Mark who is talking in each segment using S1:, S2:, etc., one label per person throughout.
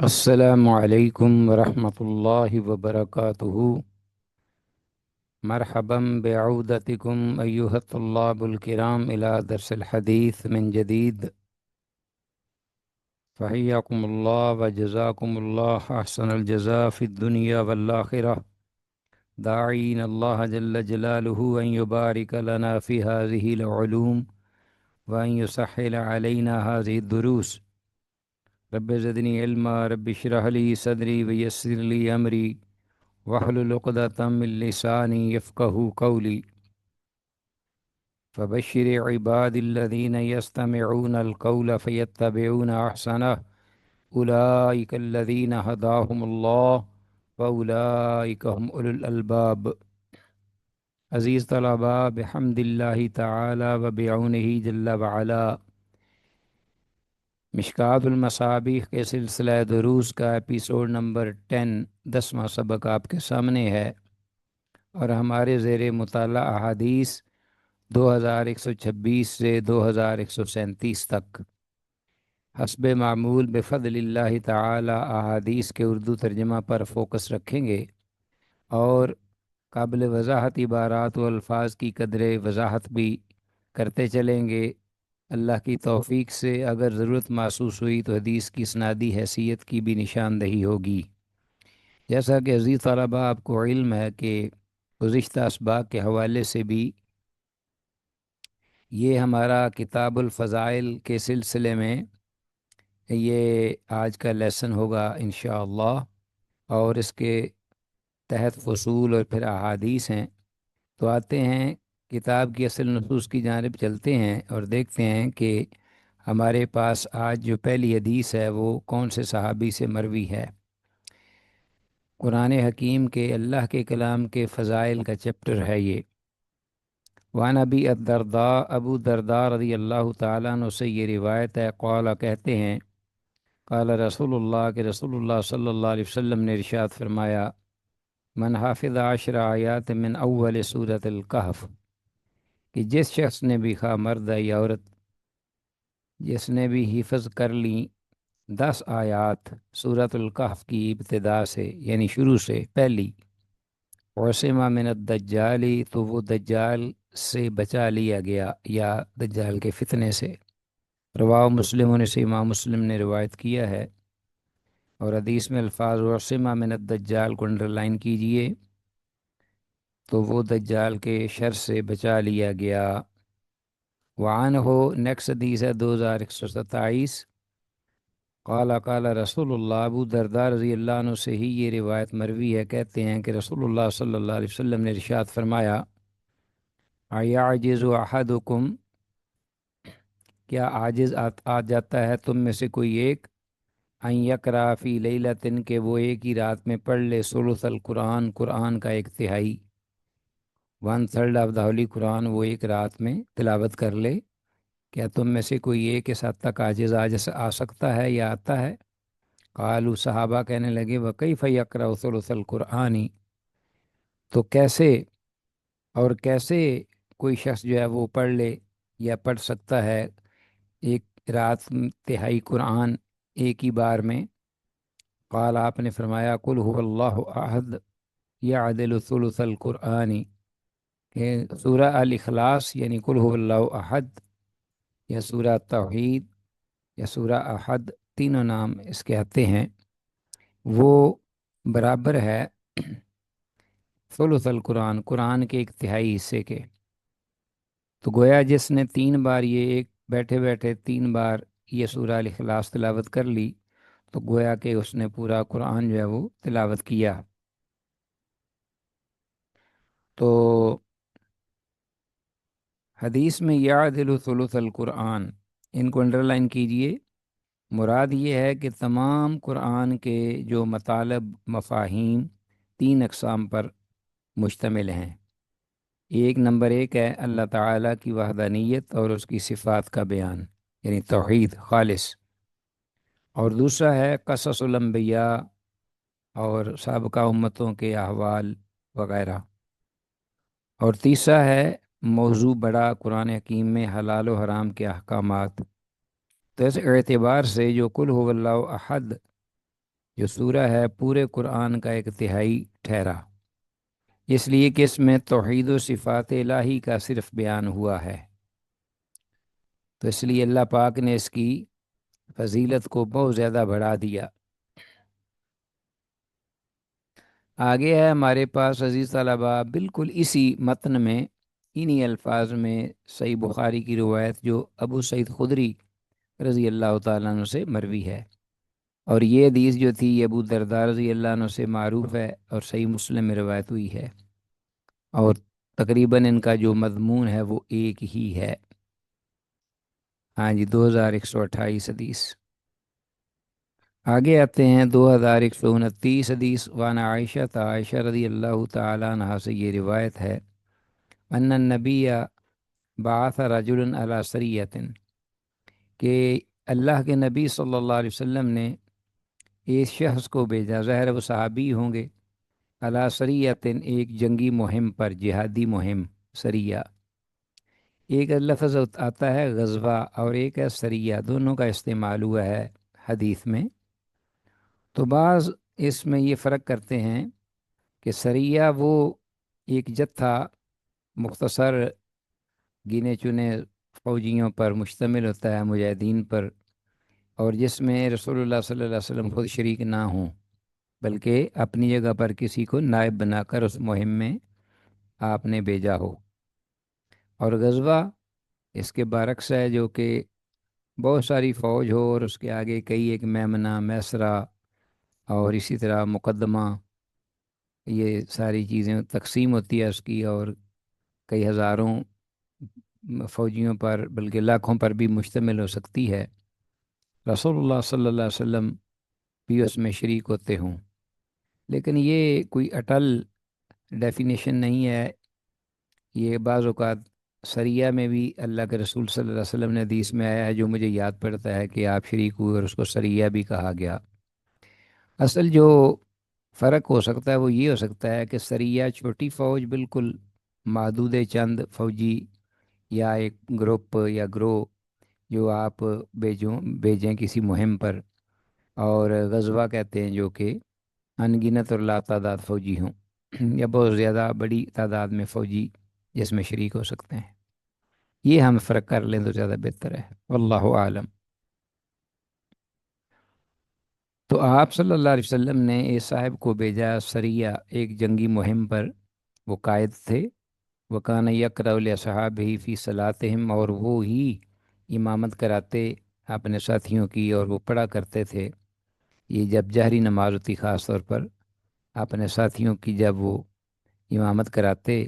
S1: السلام علیکم ورحمۃ اللہ وبرکاتہ۔ مرحبا بعودتکم ایھا الطلاب الکرام الی درس الحدیث من جدید، فحیاکم اللہ وجزاکم اللہ احسن الجزاء فی الدنیا والآخرہ، داعین اللہ جل جلالہ ان یبارک لنا فی ہذہ العلوم وان یسہل علینا ہذہ الدروس۔ رب زدنی علما، رب اشرح لی صدری ویسر لی امری واحلل عقدۃ من لسانی یفقہوا قولی۔ فبشر عباد الذین یستمعون القول فیتبعون احسنہ، اولئک الذین ہداہم اللہ واولئک هم اولو الالباب۔ عزیز طلباء، بحمد اللہ تعالی و بعونہ جل وعلا، مشکوٰۃ المصابیح کے سلسلہ دروس کا ایپیسوڈ نمبر 10واں سبق آپ کے سامنے ہے، اور ہمارے زیر مطالعہ احادیث 2126 سے 2137 تک حسب معمول بفضل اللہ تعالی احادیث کے اردو ترجمہ پر فوکس رکھیں گے، اور قابل وضاحت عبارات و الفاظ کی قدر وضاحت بھی کرتے چلیں گے۔ اللہ کی توفیق سے اگر ضرورت محسوس ہوئی تو حدیث کی اسنادی حیثیت کی بھی نشاندہی ہوگی۔ جیسا کہ عزیز طلباء آپ کو علم ہے کہ گزشتہ اسباق کے حوالے سے بھی یہ ہمارا کتاب الفضائل کے سلسلے میں یہ آج کا لیسن ہوگا انشاءاللہ، اور اس کے تحت فصول اور پھر احادیث ہیں۔ تو آتے ہیں کتاب کی اصل نصوص کی جانب، چلتے ہیں اور دیکھتے ہیں کہ ہمارے پاس آج جو پہلی حدیث ہے وہ کون سے صحابی سے مروی ہے۔ قرآن حکیم کے اللہ کے کلام کے فضائل کا چیپٹر ہے یہ۔ وعن ابی الدرداء، ابو درداء رضی اللہ تعالیٰ عنہ سے یہ روایت ہے، قال کہتے ہیں، قال رسول اللہ کہ رسول اللہ صلی اللہ علیہ وسلم نے ارشاد فرمایا، من حافظ 10 آیات من اول سورۃ الکہف، کہ جس شخص نے بھی، خواہ مرد ہے یا عورت، جس نے بھی حفظ کر لیں 10 آیات سورۃ الکہف کی ابتدا سے، یعنی شروع سے پہلی، عصمہ من الدجالی، تو وہ دجال سے بچا لیا گیا یا دجال کے فتنے سے۔ رواہ مسلم، سے امام مسلم نے روایت کیا ہے، اور حدیث میں الفاظ عصمہ من الدجال کو انڈرلائن کیجئے، تو وہ دجال کے شر سے بچا لیا گیا۔ وعنہ، نیکسٹ حدیث ہے 2127، قال قال رسول اللہ، ابو درداء رضی اللہ عنہ سے ہی یہ روایت مروی ہے، کہتے ہیں کہ رسول اللہ صلی اللہ علیہ وسلم نے ارشاد فرمایا، ایعجز احدکم، کیا عاجز آ جاتا ہے تم میں سے کوئی ایک، ان یقرأ فی لیلۃ، کہ وہ ایک ہی رات میں پڑھ لے ثلث القرآن، قرآن کا 1/3، 1/3 آف دا ہولی قرآن وہ ایک رات میں تلاوت کر لے۔ کیا تم میں سے کوئی ایک اس حد تک عاجز آ سکتا ہے یا آتا ہے؟ قالوا، صحابہ کہنے لگے، وکیف یقرأ ثلث القرآن، تو کیسے اور کیسے کوئی شخص جو ہے وہ پڑھ لے یا پڑھ سکتا ہے ایک رات تہائی قرآن ایک ہی بار میں؟ قال، آپ نے فرمایا، قل هو اللہ احد یعدل ثلث القرآن، کہ سورہ الاخلاص یعنی قل هو اللہ احد، یا سورہ توحید یا سورہ احد، تینوں نام اس کے آتے ہیں، وہ برابر ہے ثلث القرآن، قرآن کے 1/3 حصے کے۔ تو گویا جس نے 3 بار یہ ایک بیٹھے بیٹھے 3 بار یہ سورہ الاخلاص تلاوت کر لی، تو گویا کہ اس نے پورا قرآن جو ہے وہ تلاوت کیا۔ تو حدیث میں یعدل ثلث القرآن، ان کو انڈرلائن کیجئے، مراد یہ ہے کہ تمام قرآن کے جو مطالب، مفاہیم 3 اقسام پر مشتمل ہیں۔ ایک نمبر 1 ہے اللہ تعالیٰ کی وحدانیت اور اس کی صفات کا بیان، یعنی توحید خالص، اور دوسرا ہے قصص الانبیاء اور سابقہ امتوں کے احوال وغیرہ، اور تیسرا ہے موضوع بڑا قرآن حکیم میں حلال و حرام کے احکامات۔ تو اس اعتبار سے جو قل هو اللہ احد جو سورہ ہے پورے قرآن کا ایک تہائی ٹھہرا، اس لیے کہ اس میں توحید و صفات الہی کا صرف بیان ہوا ہے، تو اس لیے اللہ پاک نے اس کی فضیلت کو بہت زیادہ بڑھا دیا۔ آگے ہے ہمارے پاس عزیز طلباء بالکل اسی متن میں، انہی الفاظ میں، صحیح بخاری کی روایت جو ابو سعید خدری رضی اللہ تعالیٰ عنہ سے مروی ہے، اور یہ حدیث جو تھی یہ ابو درداء رضی اللہ عنہ سے معروف ہے اور صحیح مسلم میں روایت ہوئی ہے، اور تقریباً ان کا جو مضمون ہے وہ ایک ہی ہے۔ ہاں جی، 2128 حدیث۔ آگے آتے ہیں 2129 حدیث۔ وانا عائشہ عائشہ رضی اللہ تعالیٰ عنہ سے یہ روایت ہے، ان النبی بعث رجل علی سریۃ، کہ اللہ کے نبی صلی اللہ علیہ وسلم نے ایک شخص کو بھیجا، ظاہر وہ صحابی ہوں گے، علی سریۃ ایک جنگی مہم پر، جہادی مہم، سریہ۔ ایک لفظ آتا ہے غزوہ اور ایک ہے سریہ، دونوں کا استعمال ہوا ہے حدیث میں۔ تو بعض اس میں یہ فرق کرتے ہیں کہ سریہ وہ ایک جتھا مختصر گنے چنے فوجیوں پر مشتمل ہوتا ہے، مجاہدین پر، اور جس میں رسول اللہ صلی اللہ علیہ وسلم خود شریک نہ ہوں، بلکہ اپنی جگہ پر کسی کو نائب بنا کر اس مہم میں آپ نے بھیجا ہو۔ اور غزوہ اس کے برعکس ہے، جو کہ بہت ساری فوج ہو اور اس کے آگے کئی ایک میمنہ، میسرہ اور اسی طرح مقدمہ، یہ ساری چیزیں تقسیم ہوتی ہے اس کی، اور کئی ہزاروں فوجیوں پر بلکہ لاکھوں پر بھی مشتمل ہو سکتی ہے، رسول اللہ صلی اللہ علیہ وسلم بھی اس میں شریک ہوتے ہوں۔ لیکن یہ کوئی اٹل ڈیفینیشن نہیں ہے، یہ بعض اوقات سریہ میں بھی اللہ کے رسول صلی اللہ علیہ وسلم نے حدیث میں آیا ہے، جو مجھے یاد پڑتا ہے کہ آپ شریک ہوئے اور اس کو سریہ بھی کہا گیا۔ اصل جو فرق ہو سکتا ہے وہ یہ ہو سکتا ہے کہ سریہ چھوٹی فوج، بالکل محدود چند فوجی یا ایک گروپ یا گروہ جو آپ بھیجیں کسی مہم پر، اور غزوہ کہتے ہیں جو کہ ان گنت اور لا تعداد فوجی ہوں یا بہت زیادہ بڑی تعداد میں فوجی جس میں شریک ہو سکتے ہیں۔ یہ ہم فرق کر لیں تو زیادہ بہتر ہے، واللہ عالم۔ تو آپ صلی اللہ علیہ وسلم نے اس صاحب کو بھیجا سریہ، ایک جنگی مہم پر، وہ قائد تھے، وکان یقرأ لأصحابہ فی صلاتہم، اور وہ ہی امامت کراتے اپنے ساتھیوں کی، اور وہ پڑھا کرتے تھے، یہ جب جہری نماز ہوتی خاص طور پر اپنے ساتھیوں کی، جب وہ امامت کراتے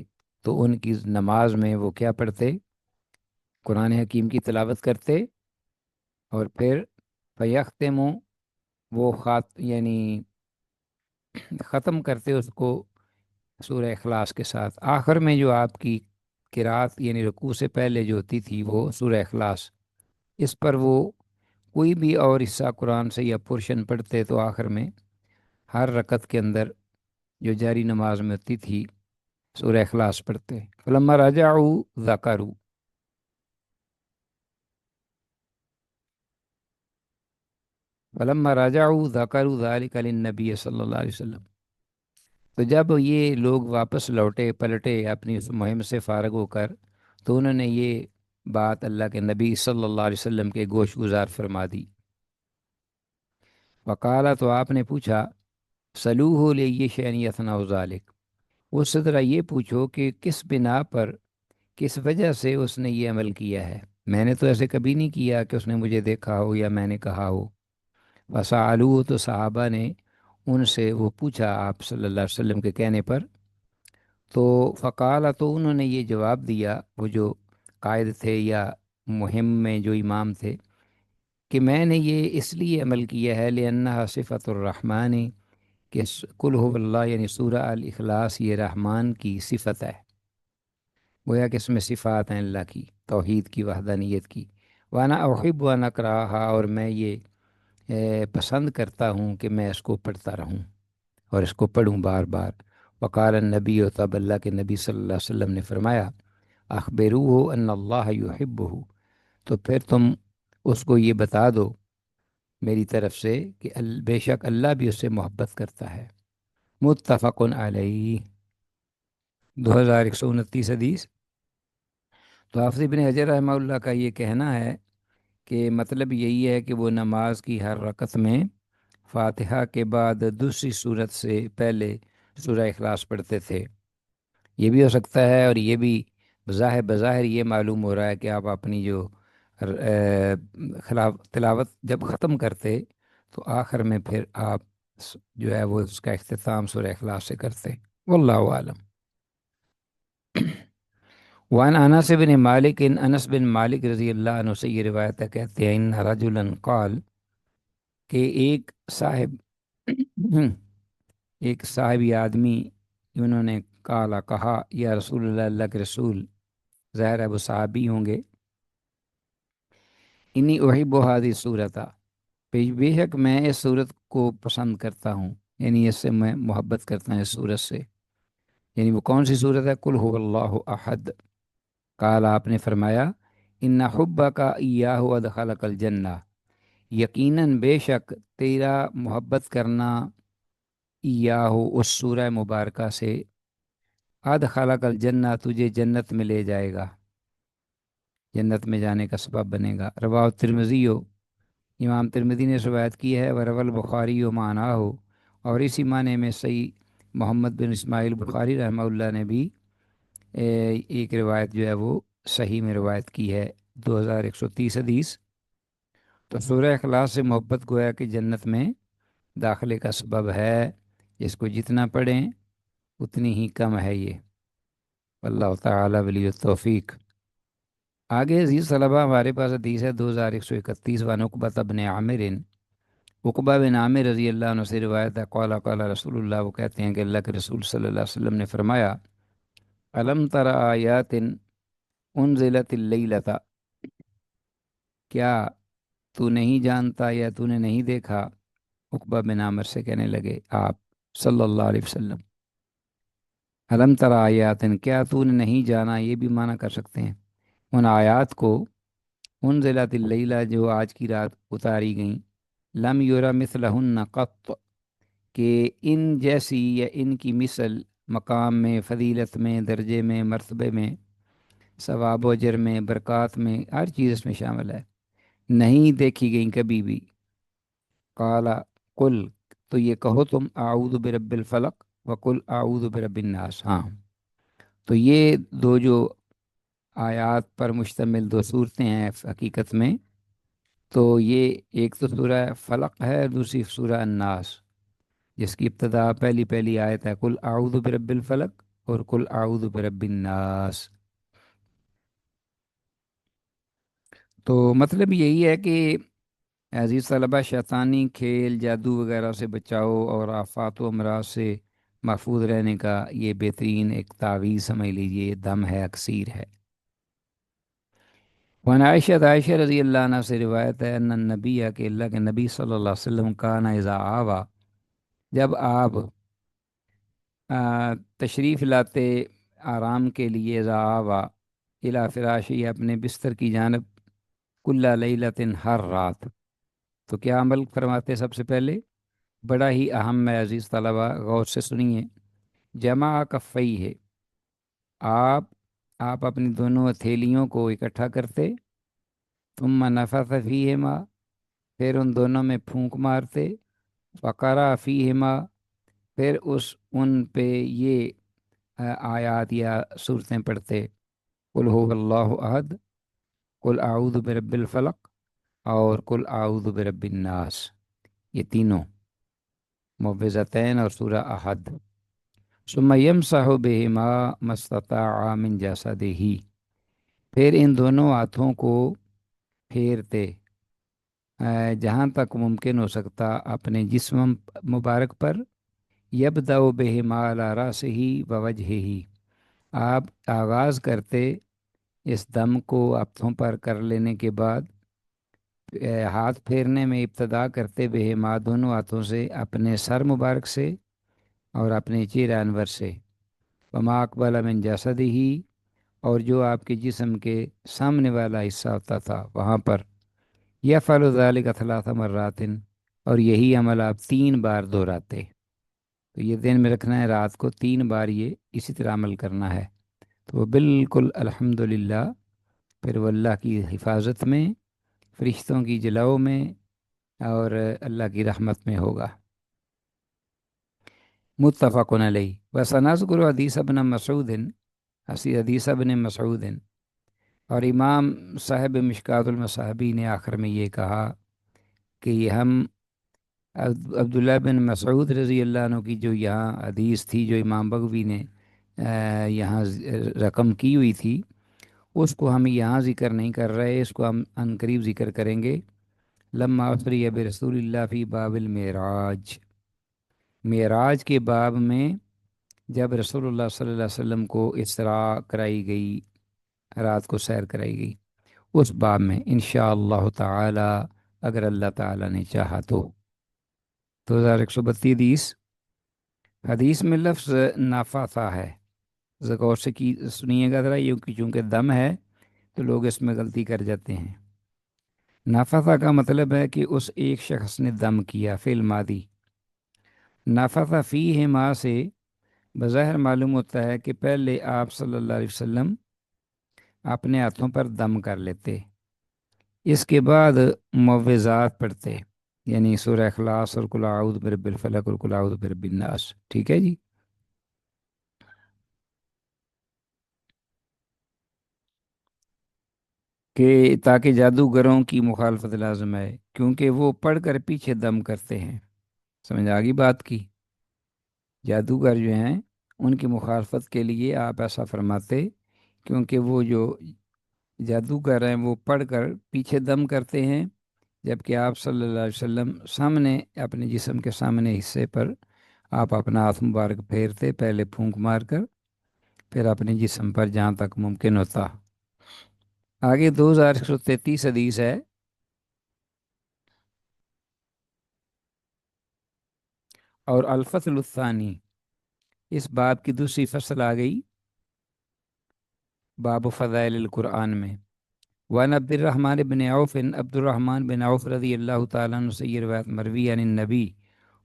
S1: تو ان کی نماز میں وہ کیا پڑھتے؟ قرآن حکیم کی تلاوت کرتے، اور پھر فیختموا، وہ یعنی ختم کرتے اس کو سورہ اخلاص کے ساتھ۔ آخر میں جو آپ کی قرات یعنی رکوع سے پہلے جو ہوتی تھی وہ سورہ اخلاص، اس پر وہ کوئی بھی اور حصہ قرآن سے یا پورشن پڑھتے تو آخر میں ہر رکعت کے اندر جو جاری نماز میں ہوتی تھی سورہ اخلاص پڑھتے۔ فلما رجعوا ذکروا، فلما رجعوا ذکروا ذلك للنبی صلی اللہ علیہ وسلم، تو جب یہ لوگ واپس لوٹے پلٹے اپنی اس مہم سے فارغ ہو کر، تو انہوں نے یہ بات اللہ کے نبی صلی اللہ علیہ وسلم کے گوش گزار فرما دی۔ وقالا، تو آپ نے پوچھا، سلوہ لیہ شین یثناء ذالک، اس سے ذرا یہ پوچھو کہ کس بنا پر، کس وجہ سے اس نے یہ عمل کیا ہے، میں نے تو ایسے کبھی نہیں کیا کہ اس نے مجھے دیکھا ہو یا میں نے کہا ہو۔ فسألوہ، تو صحابہ نے ان سے وہ پوچھا آپ صلی اللہ علیہ وسلم کے کہنے پر، تو فقال، تو انہوں نے یہ جواب دیا، وہ جو قائد تھے یا مہم میں جو امام تھے، کہ میں نے یہ اس لیے عمل کیا ہے، لأنہا صفت الرحمن، کہ قل هو اللہ یعنی سورہ الاخلاص یہ رحمان کی صفت ہے، گویا کہ اس میں صفات ہیں اللہ کی، توحید کی، وحدانیت کی۔ وانا احب ان اقراها، اور میں یہ پسند کرتا ہوں کہ میں اس کو پڑھتا رہوں اور اس کو پڑھوں بار بار۔ وقال النبی، و تب اللہ کے نبی صلی اللہ علیہ وسلم نے فرمایا، اخبروہ ان اللہ یحبہ، تو پھر تم اس کو یہ بتا دو میری طرف سے کہ بے شک اللہ بھی اس سے محبت کرتا ہے۔ متفق علیہ، 2129 حدیث۔ تو حافظ ابن حجر رحمہ اللہ کا یہ کہنا ہے کہ مطلب یہی ہے کہ وہ نماز کی ہر رکعت میں فاتحہ کے بعد دوسری صورت سے پہلے سورہ اخلاص پڑھتے تھے۔ یہ بھی ہو سکتا ہے، اور یہ بھی بظاہر بظاہر یہ معلوم ہو رہا ہے کہ آپ اپنی جو خلاف تلاوت جب ختم کرتے تو آخر میں پھر آپ جو ہے وہ اس کا اختتام سورہ اخلاص سے کرتے۔ واللہ عالم۔ وعن انس بن مالک، انس بن مالک رضی اللہ عنہ سے یہ روایت ہے، کہتے ہیں ان رجلا قال، کہ ایک صاحب ایک صاحبی آدمی انہوں نے کہا یا رسول اللہ، اللہ کے رسول، ظاہر ہے وہ صحابی ہوں گے، انی احب هذه صورت، بے شک میں اس صورت کو پسند کرتا ہوں، یعنی اس سے میں محبت کرتا ہوں اس صورت سے۔ یعنی وہ کون سی صورت ہے؟ قل هو اللہ احد۔ قال، آپ نے فرمایا، ان حبک ایاہ ادخلک الجنہ، یقیناً بے شک تیرا محبت کرنا ایاہ اس سورہ مبارکہ سے ادخلک الجنہ تجھے جنت میں لے جائے گا، جنت میں جانے کا سبب بنے گا۔ رواه ترمذی، امام ترمذی نے روایت کی ہے، وروا البخاری و معنی ہو، اور اسی معنی میں صحیح محمد بن اسماعیل بخاری رحمہ اللہ نے بھی ایک روایت جو ہے وہ صحیح میں روایت کی ہے، 2130 حدیث۔ تو سورہ اخلاص سے محبت گویا کہ جنت میں داخلے کا سبب ہے، اس کو جتنا پڑھیں اتنی ہی کم ہے یہ۔ اللہ تعالیٰ ولی التوفیق۔ آگے عزیز طلبہ ہمارے پاس حدیث ہے 2131، وان عقبہ بن عامر، عقبہ بن عامر رضی اللہ عنہ سے روایت ہے، قال قال رسول اللہ، وہ کہتے ہیں کہ اللہ کے رسول صلی اللہ علیہ وسلم نے فرمایا، الم تر آیات انزلت اللیلۃ، کیا تو نہیں جانتا یا تو نے نہیں دیکھا؟ عقبہ بن عامر سے کہنے لگے آپ صلی اللہ علیہ وسلم، الم تر آیات، کیا تو نے نہیں جانا، یہ بھی معنی کر سکتے ہیں ان آیات کو، انزلت اللیلہ جو آج کی رات اتاری گئیں، لم یرا مثلہن قط، کہ ان جیسی یا ان کی مثل مقام میں، فضیلت میں، درجے میں، مرتبے میں، ثواب و اجر میں، برکات میں، ہر چیز اس میں شامل ہے، نہیں دیکھی گئیں کبھی بھی۔ قال، قل، تو یہ کہو تم اعوذ برب الفلق وقل اعوذ برب الناس۔ ہاں، تو یہ دو جو آیات پر مشتمل دو صورتیں ہیں حقیقت میں، تو یہ ایک تو سورہ فلق ہے، دوسری سورہ الناس، جس کی ابتدا پہلی پہلی آیت ہے قل اعوذ برب الفلق اور قل اعوذ برب الناس۔ تو مطلب یہی ہے کہ عزیز طلبہ، شیطانی کھیل، جادو وغیرہ سے بچاؤ اور آفات و امراض سے محفوظ رہنے کا یہ بہترین ایک تعویذ سمجھ لیجیے، دم ہے، اکسیر ہے۔ وعن عائشہ، عائشہ رضی اللہ عنہ سے روایت ہے، ان النبی، کہ اللہ کے نبی صلی اللہ علیہ وسلم کان اذا آوا، جب آپ تشریف لاتے آرام کے لیے، اذا آوا الی فراشی، اپنے بستر کی جانب، کل لیلۃ، ہر رات، تو کیا عمل فرماتے؟ سب سے پہلے بڑا ہی اہم ہے عزیز طلبہ، غور سے سنیے، جمع کفئی ہے، آپ آپ اپنی دونوں ہتھیلیوں کو اکٹھا کرتے، ثم نفث فیہما، پھر ان دونوں میں پھونک مارتے، فقرأ فیہما، پھر ان پہ یہ آیات یا صورتیں پڑھتے، قل هو اللہ احد، قل اعوذ برب الفلق، اور قل اعوذ برب الناس، یہ تینوں معوذتین اور سورہ احد، ثم یمسح بہما ما استطاع من جسدہ، پھر ان دونوں ہاتھوں کو پھیرتے جہاں تک ممکن ہو سکتا اپنے جسم مبارک پر، یبدأ بہما علی رأسہ ووجہہ، آپ آغاز کرتے اس دم کو ہاتھوں پر کر لینے کے بعد، ہاتھ پھیرنے میں ابتدا کرتے بہما، دونوں ہاتھوں سے، اپنے سر مبارک سے اور اپنے چہرہ انور سے، وما اقبل من جسدہ، اور جو آپ کے جسم کے سامنے والا حصہ ہوتا تھا وہاں پر، یا فعل ذالک ثلاث مراتن، اور یہی عمل آپ 3 بار دہراتے۔ تو یہ ذہن میں رکھنا ہے، رات کو 3 بار یہ اسی طرح عمل کرنا ہے، تو وہ بالکل الحمدللہ پھر وہ اللہ کی حفاظت میں، فرشتوں کی جلاؤ میں، اور اللہ کی رحمت میں ہوگا۔ متفق علیہ۔ وسنذکر حدیث ابن مسعود، حدیث ابن مسعود، اور امام صاحب مشکات المصابیح نے آخر میں یہ کہا کہ یہ ہم عبداللہ بن مسعود رضی اللہ عنہ کی جو یہاں حدیث تھی، جو امام بغوی نے یہاں رقم کی ہوئی تھی، اس کو ہم یہاں ذکر نہیں کر رہے، اس کو ہم عن قریب ذکر کریں گے۔ لما اسری برسول اللہ فی باب المعراج، معراج کے باب میں جب رسول اللہ صلی اللہ علیہ وسلم کو اسراء کرائی گئی، رات کو سیر کرائی گئی، اس باب میں انشاءاللہ تعالی، اگر اللہ تعالی نے چاہا تو۔ 2132 حدیث، حدیث میں لفظ نافاتہ ہے، ذرا غور سے سنیے گا ذرا، یہ چونکہ دم ہے تو لوگ اس میں غلطی کر جاتے ہیں۔ نافاتہ کا مطلب ہے کہ اس ایک شخص نے دم کیا، فعل ماضی۔ نافاتہ فیہ ما سے بظاہر معلوم ہوتا ہے کہ پہلے آپ صلی اللہ علیہ وسلم اپنے ہاتھوں پر دم کر لیتے، اس کے بعد معوذات پڑھتے، یعنی سورہ اخلاص اور قل اعوذ برب الفلق اور قل اعوذ برب الناس، ٹھیک ہے جی۔ کہ تاکہ جادوگروں کی مخالفت لازم ہے، کیونکہ وہ پڑھ کر پیچھے دم کرتے ہیں، سمجھ آ گئی بات کی؟ جادوگر جو ہیں ان کی مخالفت کے لیے آپ ایسا فرماتے، کیونکہ وہ جو جادوگر ہیں وہ پڑھ کر پیچھے دم کرتے ہیں، جبکہ آپ صلی اللہ علیہ وسلم سامنے اپنے جسم کے سامنے حصے پر آپ اپنا ہاتھ مبارک پھیرتے، پہلے پھونک مار کر، پھر اپنے جسم پر جہاں تک ممکن ہوتا۔ آگے 2133 حدیث ہے، اور الفصل الثانی، اس باب کی دوسری فصل آ گئی، باب فضائل القرآن میں۔ وعن عبد الرحمن بن عوف، عبد الرحمن بن عوف رضی اللہ تعالیٰ عنہ سے یہ روایت مروی عن النبی،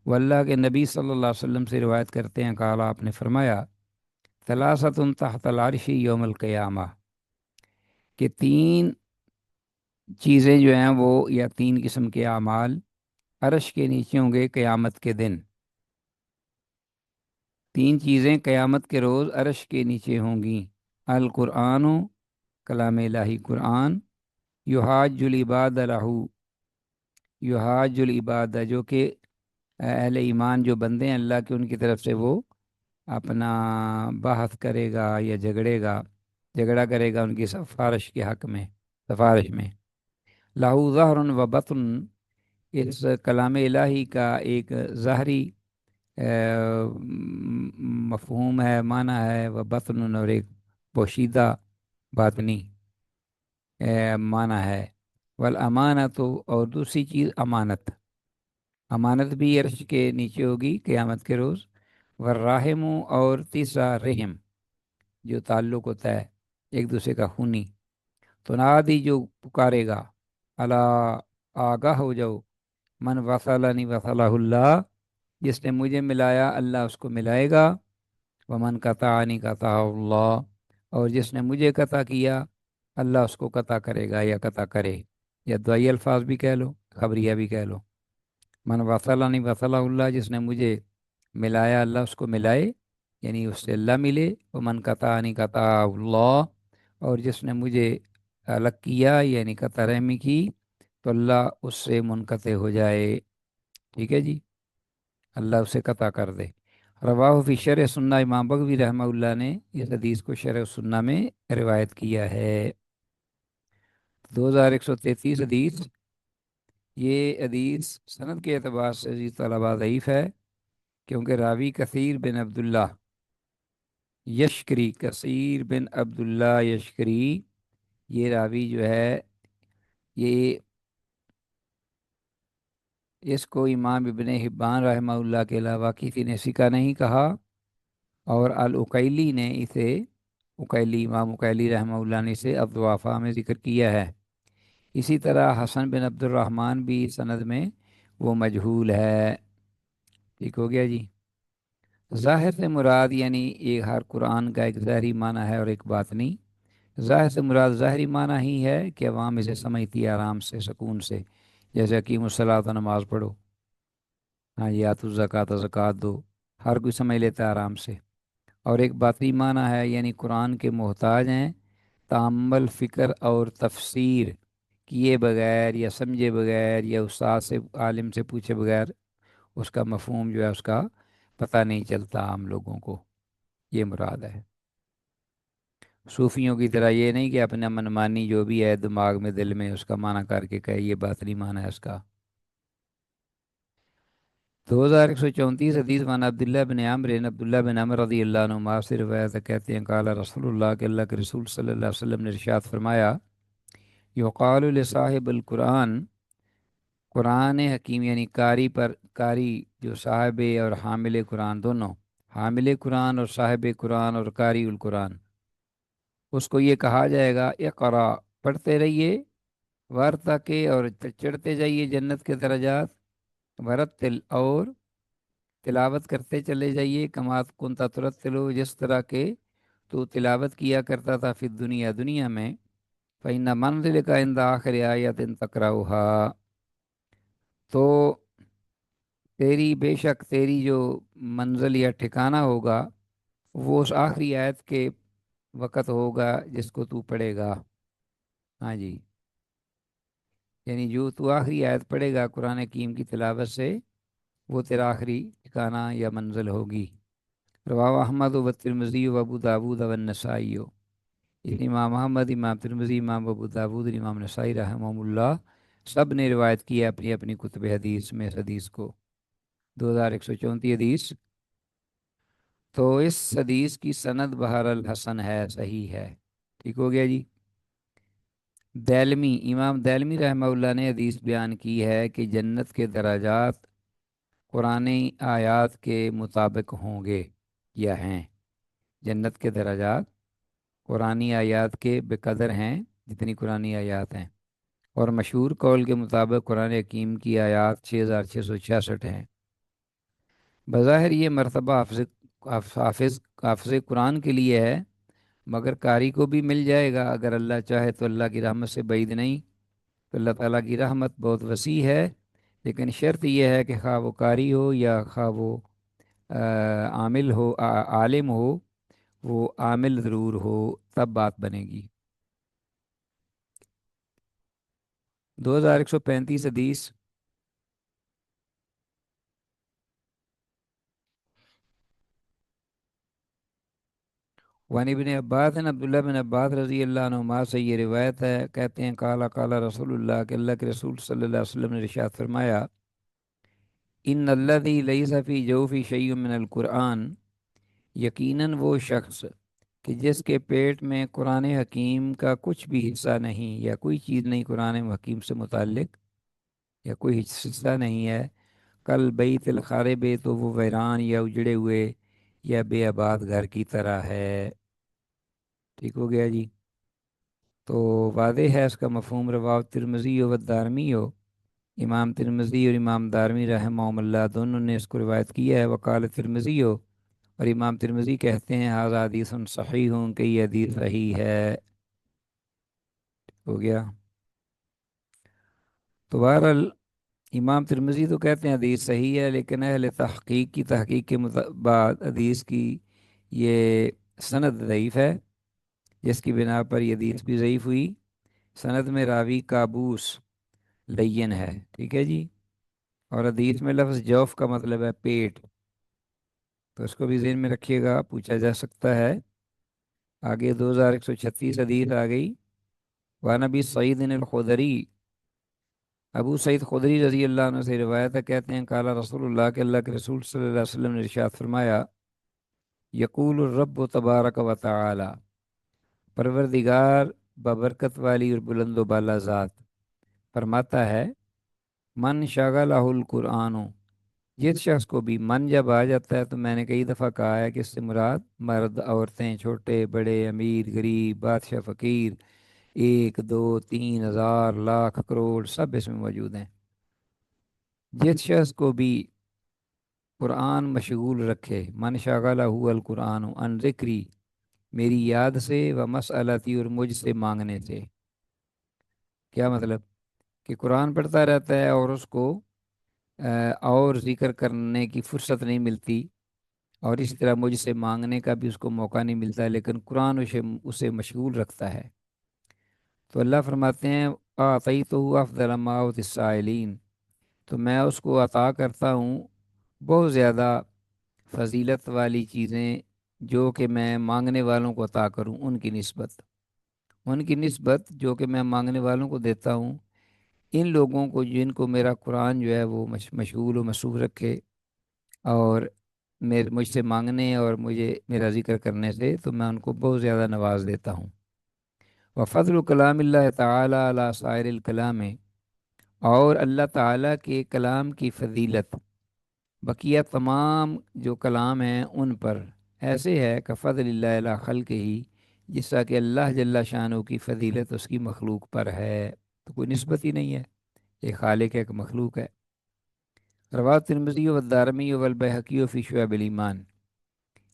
S1: واللہ کے نبی صلی اللہ علیہ وسلم سے روایت کرتے ہیں، قال آپ نے فرمایا، ثلاثۃ تحت العرش یوم القیامہ، کہ 3 چیزیں جو ہیں وہ، یا 3 قسم کے اعمال عرش کے نیچے ہوں گے قیامت کے دن۔ 3 چیزیں قیامت کے روز عرش کے نیچے ہوں گی، القرآن، کلام الہی قرآن، یحاج العباد لہو، یحاج العباد جو کہ اہل ایمان جو بندے ہیں اللہ کے، ان کی طرف سے وہ اپنا بحث کرے گا یا جھگڑا کرے گا ان کی سفارش کے حق میں، سفارش میں۔ لہو ظہر و بطن، اس کلام الہی کا ایک ظاہری مفہوم ہے، معنی ہے، و بطن، اور ایک پوشیدہ باطنی معنی ہے۔ والامانت، اور دوسری چیز امانت، امانت بھی عرش کے نیچے ہوگی قیامت کے روز۔ والرحم، اور تیسرا رحم، جو تعلق ہوتا ہے ایک دوسرے کا خونی۔ تو نادی، جو پکارے گا، اللہ، آگاہ ہو جاؤ، من وصلنی وصلہ اللہ، جس نے مجھے ملایا اللہ اس کو ملائے گا، ومن قطعنی قطعہ اللہ، اور جس نے مجھے قطع کیا اللہ اس کو قطع کرے گا یا قطع کرے، یا دعائی الفاظ بھی کہہ لو، خبریہ بھی کہہ لو۔ من وصلنی وصلہ اللہ، جس نے مجھے ملایا اللہ اس کو ملائے، یعنی اس سے اللہ ملے۔ ومن قطعنی قطعہ اللہ، اور جس نے مجھے الگ کیا یعنی قطع رحمی کی تو اللہ اس سے منقطع ہو جائے، ٹھیک ہے جی، اللہ اسے قطع کر دے۔ رواہ فی شرح سنہ، امام بغوی رحمہ اللہ نے اس حدیث کو شرح سنہ میں روایت کیا ہے۔ 2133 حدیث، یہ حدیث سند کے اعتبار سے عزیز طلبہ ضعیف ہے، کیونکہ راوی کثیر بن عبداللہ یشکری، کثیر بن عبداللہ یشکری، یہ راوی جو ہے، یہ اس کو امام ابن حبان رحمہ اللہ کے علاوہ کسی نے ثقہ نہیں کہا، اور العقیلی نے اسے، امام عقیلی رحمہ اللہ نے اسے الضعفاء میں ذکر کیا ہے۔ اسی طرح حسن بن عبد الرحمن بھی سند میں وہ مجہول ہے۔ ٹھیک ہو گیا جی۔ ظاہر سے مراد یعنی یہ ہر قرآن کا ایک ظاہری معنی ہے اور ایک باطنی۔ ظاہر سے مراد ظاہری معنی ہی ہے کہ عوام اسے سمجھتی ہے آرام سے، سکون سے، جیسے اقیم الصلاۃ، نماز پڑھو، ہاں جی، آتوا الزکوٰۃ، زکوٰۃ دو، ہر کوئی سمجھ لیتا ہے آرام سے۔ اور ایک باطنی معنی ہے یعنی قرآن کے محتاج ہیں تامل، فکر اور تفسیر کیے بغیر یا سمجھے بغیر یا استاد سے، عالم سے پوچھے بغیر اس کا مفہوم جو ہے اس کا پتہ نہیں چلتا عام لوگوں کو، یہ مراد ہے۔ صوفیوں کی طرح یہ نہیں کہ اپنا منمانی جو بھی ہے دماغ میں، دل میں، اس کا معنی کر کے کہے یہ باطنی معنی ہے اس کا۔ 2134 حدیث وان عبداللہ بن عمرو، عبداللہ بن عمر رضی اللہ عنہ سے روایت ہے، کہتے ہیں قال رسول اللہ، کہ اللہ کے رسول صلی اللہ علیہ وسلم نے ارشاد فرمایا، یقال لصاحب القرآن، قرآن حکیم یعنی قاری جو صاحب اور حامل قرآن دونوں، حامل قرآن اور صاحب قرآن اور قاری القرآن، اس کو یہ کہا جائے گا اقرا، پڑھتے رہیے، وارتقی اور چڑھتے جائیے جنت کے درجات، ورتل اور تلاوت کرتے چلے جائیے، کما کنتا ترتلو، جس طرح کے تو تلاوت کیا کرتا تھا فی دنیا، دنیا میں، فإن منزل کا عند آخر آیت تقرأها، تو تیری بے شک تیری جو منزل یا ٹھکانہ ہوگا وہ اس آخری آیت کے وقت ہوگا جس کو تو پڑھے گا۔ ہاں جی، یعنی جو تو آخری آیت پڑھے گا قرآن حکیم کی تلاوت سے، وہ تیرا آخری ٹھکانہ یا منزل ہوگی۔ رواه احمد و ترمذی و ابو داود و النسائی، اس امام احمد، امام ترمذی، امام ابو داود اور امام نسائی رحمہ اللہ سب نے روایت کی ہے اپنی اپنی کتب حدیث میں اس حدیث کو۔ 2134 حدیث، تو اس حدیث کی سند بہر الحسن ہے، صحیح ہے۔ ٹھیک ہو گیا جی۔ دہلمی، امام دہلمی رحمہ اللہ نے حدیث بیان کی ہے کہ جنت کے درجات قرآن آیات کے مطابق ہوں گے یا ہیں، جنت کے درجات قرآنی آیات کے بقدر ہیں جتنی قرآنی آیات ہیں، اور مشہور قول کے مطابق قرآن حکیم کی آیات 6666 ہیں۔ بظاہر یہ مرتبہ حافظ قرآن کے لیے ہے، مگر قاری کو بھی مل جائے گا اگر اللہ چاہے تو، اللہ کی رحمت سے بعید نہیں، تو اللہ تعالیٰ کی رحمت بہت وسیع ہے، لیکن شرط یہ ہے کہ خواہ وہ قاری ہو یا خواہ وہ عامل ہو، عالم ہو، وہ عامل ضرور ہو، تب بات بنے گی۔ 2135 حدیث، وان ابن عباس، عبداللہ بن عباس رضی اللہ عنہما سے یہ روایت ہے، کہتے ہیں قال قال رسول اللہ، کہ اللہ کے رسول صلی اللہ علیہ وسلم نے ارشاد فرمایا، ان الذی لیس فی جوفی شیء من القرآن، یقیناً وہ شخص کہ جس کے پیٹ میں قرآن حکیم کا کچھ بھی حصہ نہیں، یا کوئی چیز نہیں قرآن حکیم سے متعلق، یا کوئی حصہ نہیں ہے، کل بیت الخارب، تو وہ ویران یا اجڑے ہوئے یا بے آباد گھر کی طرح ہے۔ ٹھیک ہو گیا جی۔ تو واضح ہے اس کا مفہوم، رواہ ترمذی و دارمی ہو، امام ترمذی اور امام دارمی رحمہ اللہ دونوں نے اس کو روایت کیا ہے۔ وقال ترمذی ہو، اور امام ترمذی کہتے ہیں ھذا حدیث صحیح، کہ یہ حدیث صحیح ہے۔ ہو گیا۔ تو بہرحال امام ترمذی تو کہتے ہیں حدیث صحیح ہے، لیکن اہل تحقیق کی تحقیق کے بعد حدیث کی یہ سند ضعیف ہے، جس کی بنا پر یہ حدیث بھی ضعیف ہوئی۔ سند میں راوی قابوس لین ہے، ٹھیک ہے جی، اور حدیث میں لفظ جوف کا مطلب ہے پیٹ، تو اس کو بھی ذہن میں رکھیے گا، پوچھا جا سکتا ہے۔ آگے 2136 حدیث آ گئی، وعن ابی سعید الخدری، ابو سعید خدری رضی اللہ عنہ سے روایت ہے، کہتے ہیں قال رسول اللہ، کہ اللہ کے رسول صلی اللہ علیہ وسلم نے ارشاد فرمایا، یقول الرب تبارک و تعالی، پروردگار ببرکت والی اور بلند و بالا ذات فرماتا ہے، من شغلہ القرآن، جس شخص کو بھی من جب آ جاتا ہے، تو میں نے کئی دفعہ کہا ہے کہ اس سے مراد مرد، عورتیں، چھوٹے بڑے، امیر غریب، بادشاہ فقیر، ایک دو تین ہزار لاکھ کروڑ سب اس میں موجود ہیں۔ جس شخص کو بھی قرآن مشغول رکھے، من شغلہ القرآن عن ذکری، میری یاد سے، و مسئلتی، اور مجھ سے مانگنے سے۔ کیا مطلب؟ کہ قرآن پڑھتا رہتا ہے اور اس کو اور ذکر کرنے کی فرصت نہیں ملتی، اور اسی طرح مجھ سے مانگنے کا بھی اس کو موقع نہیں ملتا، لیکن قرآن اسے مشغول رکھتا ہے، تو اللہ فرماتے ہیں اعطیتہ افضل ما اعطی السائلین، تو میں اس کو عطا کرتا ہوں بہت زیادہ فضیلت والی چیزیں جو کہ میں مانگنے والوں کو عطا کروں، ان کی نسبت جو کہ میں مانگنے والوں کو دیتا ہوں، ان لوگوں کو جن کو میرا قرآن جو ہے وہ مشغول و مصروف رکھے، اور مجھ سے مانگنے اور مجھے میرا ذکر کرنے سے، تو میں ان کو بہت زیادہ نواز دیتا ہوں۔ وفضل کلام اللہ تعالی علی سائر الکلام، اور اللہ تعالیٰ کے کلام کی فضیلت بقیہ تمام جو کلام ہیں ان پر ایسے ہے کہ فضل اللہ علی خلق ہی، جس طرح کہ اللہ جل شانہ کی فضیلت اس کی مخلوق پر ہے، تو کوئی نسبت ہی نہیں ہے، ایک خالق ہے، ایک مخلوق ہے۔ رواه ترمذی والدارمی والبیہقی فی شعب الایمان،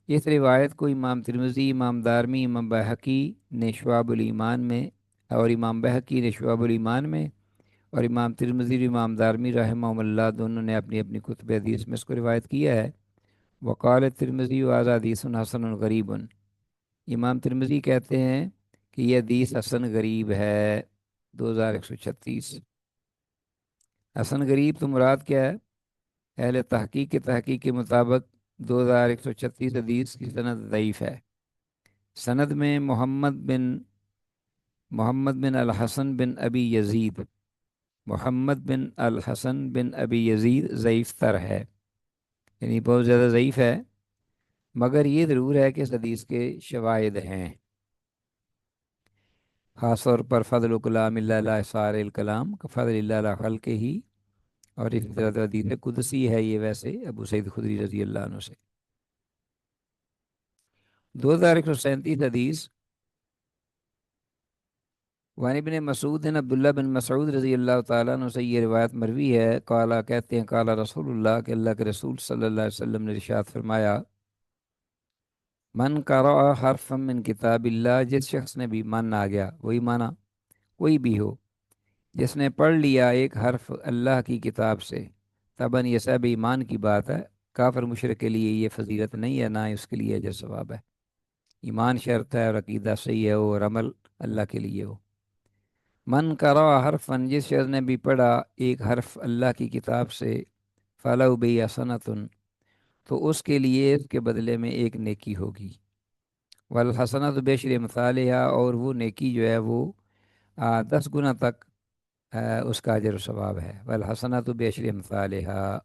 S1: اس روایت کو امام ترمذی، امام دارمی، امام بہقی نے شعب الایمان میں، اور امام بہقی نے شعب الایمان میں، اور امام ترمذی اور امام دارمی رحمہ اللہ دونوں نے اپنی اپنی کتب حدیث میں اس کو روایت کیا ہے۔ وقال ترمذی وهذا حدیث حسن غریب، امام ترمذی کہتے ہیں کہ یہ حدیث حسن غریب ہے۔ 2136 حسن غریب تو مراد کیا ہے؟ اہل تحقیق کے تحقیق کے مطابق 2136 حدیث کی سند ضعیف ہے۔ سند میں محمد بن الحسن بن ابی یزید، محمد بن الحسن بن ابی یزید ضعیف تر ہے، یعنی بہت زیادہ ضعیف ہے، مگر یہ ضرور ہے کہ اس حدیث کے شواہد ہیں، خاص طور پر فضل کلام اللہ علیہ سار الکلام کا فضل اللہ علیہ خلق ہی، اور اس طرح حدیث قدسی ہے یہ ویسے ابو سعید خدری رضی اللہ عنہ سے۔ 2137 حدیث، وان ابن مسعود عبداللہ بن مسعود رضی اللہ تعالیٰ عنہ سے یہ روایت مروی ہے، قالا کہتے ہیں، قالا رسول اللہ کہ اللہ کے رسول صلی اللہ علیہ وسلم نے ارشاد فرمایا، من قرأ حرفا من کتاب اللہ، جس شخص نے بھی، من آ گیا وہی مانا کوئی بھی ہو، جس نے پڑھ لیا ایک حرف اللہ کی کتاب سے، تباً یہ سب ایمان کی بات ہے، کافر مشرک کے لیے یہ فضیلت نہیں ہے، نہ اس کے لیے اجر ثواب ہے۔ ایمان شرط ہے اور عقیدہ صحیح ہے اور عمل اللہ کے لیے ہو۔ من قرأ حرفا، جس شخص نے بھی پڑھا ایک حرف اللہ کی کتاب سے، فلو بی حسنۃ، تو اس کے لیے اس کے بدلے میں ایک نیکی ہوگی، والحسنۃ بعشر امثالہا، اور وہ نیکی جو ہے وہ 10 گنا تک اس کا اجر و ثواب ہے، والحسنۃ بعشر امثالہا،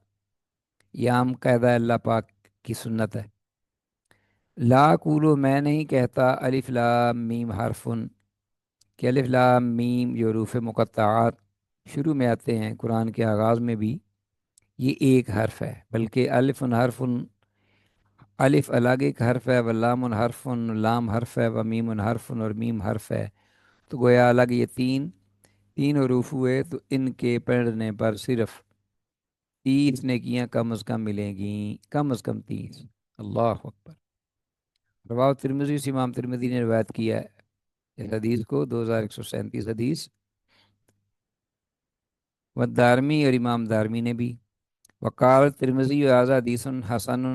S1: یہ عام قاعدہ اللہ پاک کی سنت ہے۔ لا اقول، میں نہیں کہتا، الف لام میم حرفن، کہ الف لام میم جو حروف مقطعات شروع میں آتے ہیں قرآن کے آغاز میں بھی، یہ ایک حرف ہے، بلکہ الف حرف، الف الگ ایک حرف ہے، ولام حرف، لام حرف ہے، ومیم حرف، اور میم حرف ہے، تو گویا الگ یہ تین حروف ہوئے، تو ان کے پڑھنے پر صرف 30 نیکیاں کم از کم ملیں گی، کم از کم 30۔ اللہ اکبر۔ رواه ترمذی، سے امام ترمذی نے روایت کیا ہے اس حدیث کو، 2137 حدیث، و دارمی، اور امام دارمی نے بھی۔ وقال ترمذی هذا حدیث حسن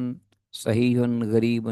S1: صحیح غریب